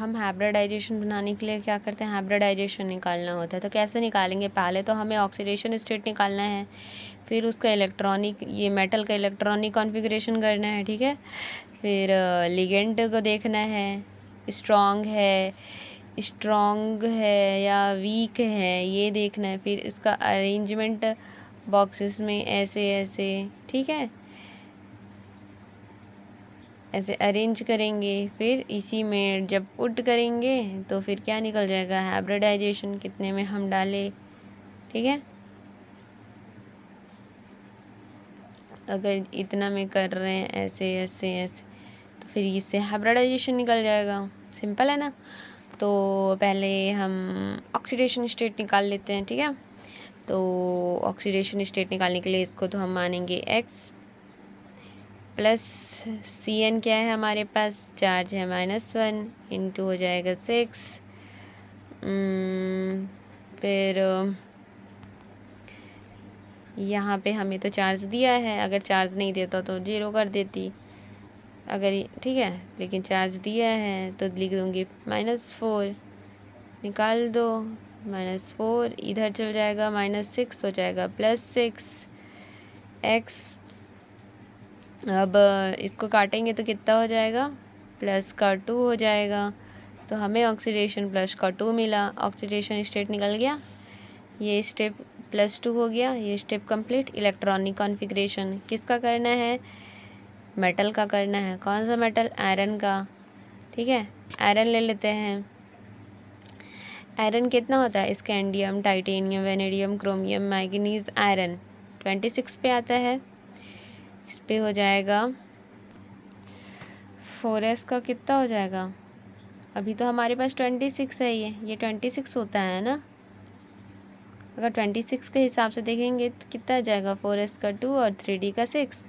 हम हाइब्रिडाइजेशन बनाने के लिए क्या करते हैं, हाइब्रिडाइजेशन निकालना होता है। तो कैसे निकालेंगे, पहले तो हमें ऑक्सीडेशन स्टेट निकालना है, फिर उसका इलेक्ट्रॉनिक, ये मेटल का इलेक्ट्रॉनिक कॉन्फ़िगरेशन करना है, ठीक है। फिर लिगेंड को देखना है, स्ट्रॉन्ग है या वीक है, ये देखना है। फिर इसका अरेंजमेंट बॉक्सेस में ऐसे ऐसे, ठीक है, ऐसे अरेंज करेंगे। फिर इसी में जब पुट करेंगे तो फिर क्या निकल जाएगा, हाइब्रिडाइजेशन कितने में हम डाले, ठीक है। अगर इतना में कर रहे हैं ऐसे ऐसे ऐसे, तो फिर इससे हाइब्रिडाइजेशन निकल जाएगा। सिंपल है ना। तो पहले हम ऑक्सीडेशन स्टेट निकाल लेते हैं, ठीक है। तो ऑक्सीडेशन स्टेट निकालने के लिए इसको तो हम मानेंगे x प्लस Cn क्या है हमारे पास, चार्ज है -1, इंटू हो जाएगा 6। फिर यहाँ पे हमें तो चार्ज दिया है, अगर चार्ज नहीं देता तो 0 कर देती, अगर, ठीक है, लेकिन चार्ज दिया है तो लिख दूँगी -4, निकाल दो। -4 इधर चल जाएगा, -6 हो जाएगा +6 x। अब इसको काटेंगे तो कितना हो जाएगा, +2 हो जाएगा। तो हमें ऑक्सीडेशन +2 मिला, ऑक्सीडेशन स्टेट निकल गया। ये स्टेप +2 हो गया, ये स्टेप कंप्लीट। इलेक्ट्रॉनिक कॉन्फ़िगरेशन किसका करना है, मेटल का करना है। कौन सा मेटल, आयरन का, ठीक है। आयरन ले लेते हैं। आयरन कितना होता है, scandium, titanium, vanadium, chromium, manganese, iron 26 पे आता है। इस पे हो जाएगा 4s का कितना हो जाएगा, अभी तो हमारे पास 26 है, ये 26 होता है ना। अगर 26 के हिसाब से देखेंगे तो कितना आ जाएगा, 4s का 2 और 3d का 6।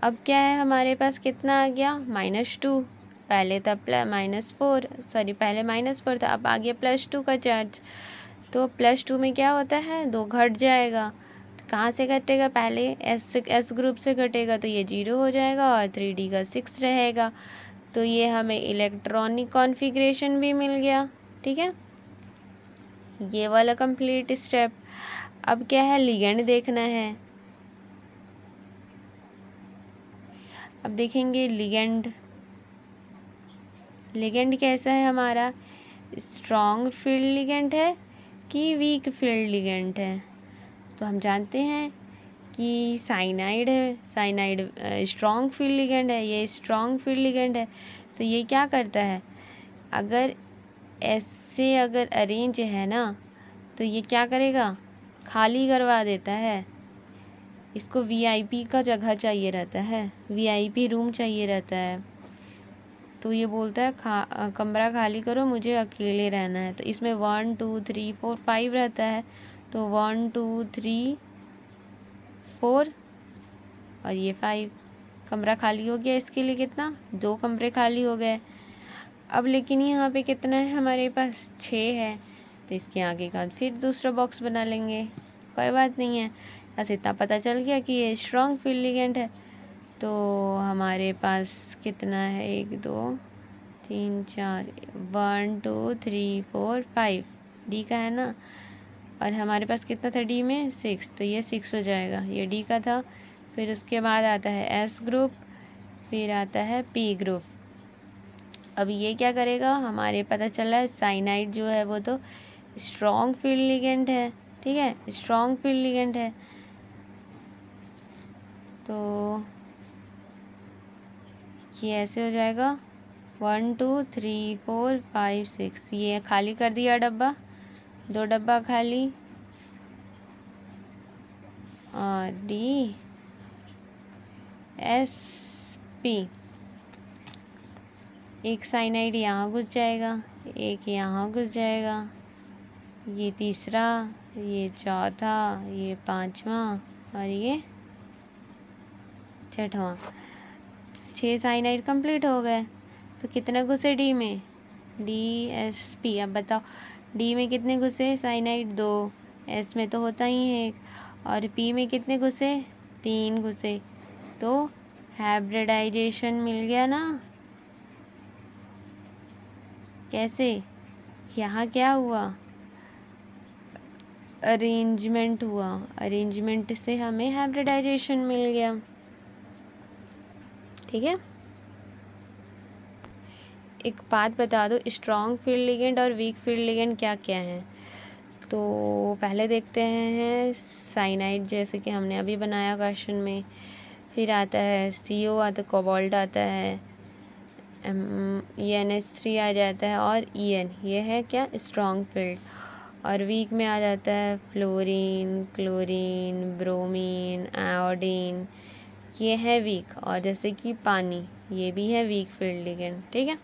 अब क्या है हमारे पास, कितना आ गया, -2। पहले था -4, सॉरी पहले -4 था, अब आ गया +2 का चार्ज। तो +2 में क्या होता है, 2 घट जाएगा। तो कहाँ से घटेगा, पहले एस ग्रुप से घटेगा, तो ये 0 हो जाएगा और 3d का 6 रहेगा। तो ये हमें इलेक्ट्रॉनिक कॉन्फ़िगरेशन भी मिल गया, ठीक है। ये वाला कंप्लीट स्टेप। अब क्या है, लिगेंड देखना है। अब देखेंगे लिगेंड, लिगेंड कैसा है हमारा, स्ट्रॉन्ग फील्ड लिगेंड है कि वीक फील्ड लिगेंड है। तो हम जानते हैं कि साइनाइड है, साइनाइड स्ट्रॉन्ग फील्ड लिगेंड है, ये स्ट्रॉन्ग फील्ड लिगेंड है। तो ये क्या करता है, अगर ऐसे अगर अरेंज है ना, तो ये क्या करेगा, खाली करवा देता है। इसको वीआईपी का जगह चाहिए रहता है, वीआईपी रूम चाहिए रहता है। तो ये बोलता है कमरा खाली करो, मुझे अकेले रहना है। तो इसमें 1 2 3 4 5 रहता है। तो 1 2 3 4 और ये 5, कमरा खाली हो गया। इसके लिए कितना, 2 कमरे खाली हो गए। अब लेकिन यहाँ पे कितना है हमारे पास, 6 है। तो इसके आगे का फिर दूसरा बॉक्स बना लेंगे, कोई बात नहीं है। बस इतना पता चल गया कि ये स्ट्रॉन्ग फील्ड लिगेंड है। तो हमारे पास कितना है, 1 2 3 4, 1 2 3 4 5, डी का है ना। और हमारे पास कितना था डी में, 6, तो ये 6 हो जाएगा, ये डी का था। फिर उसके बाद आता है एस ग्रुप, फिर आता है पी ग्रुप। अब ये क्या करेगा, हमारे पता चला है साइनाइड जो है वो तो स्ट्रॉन्ग फील्ड लिगेंड है, ठीक है, स्ट्रॉन्ग फील्ड लिगेंड है। तो ये ऐसे हो जाएगा 1 2 3 4 5 6, ये खाली कर दिया डब्बा, 2 डब्बा खाली। और डी एस पी, एक साइनाइड यहाँ घुस जाएगा, एक यहाँ घुस जाएगा, ये तीसरा, ये चौथा, ये पांचवा और ये छठवां। 6 साइनाइड कंप्लीट हो गए। तो कितने घुसे डी में, डी एस पी। अब बताओ डी में कितने घुसे साइनाइड, 2, एस में तो होता ही है 1, और पी में कितने घुसे, 3 घुसे। तो हाइब्रिडाइजेशन मिल गया ना। कैसे? यहाँ क्या हुआ? अरेंजमेंट हुआ, अरेंजमेंट से हमें हाइब्रिडाइजेशन मिल गया। ठीक है, एक बात बता दो, स्ट्रॉन्ग फील्ड लिगेंड और वीक फील्ड लिगेंड क्या क्या है? तो पहले देखते हैं साइनाइड, जैसे कि हमने अभी बनाया क्वेश्चन में। फिर आता है CO, आता है कोबाल्ट, आता है EnH3 आ जाता है, और En, ये है क्या? Strong field. और वीक में आ जाता है फ्लोरीन, क्लोरीन, ब्रोमीन, आयोडीन, ये है वीक। और जैसे कि पानी, ये भी है वीक फील्ड लिगेंड। ठीक है।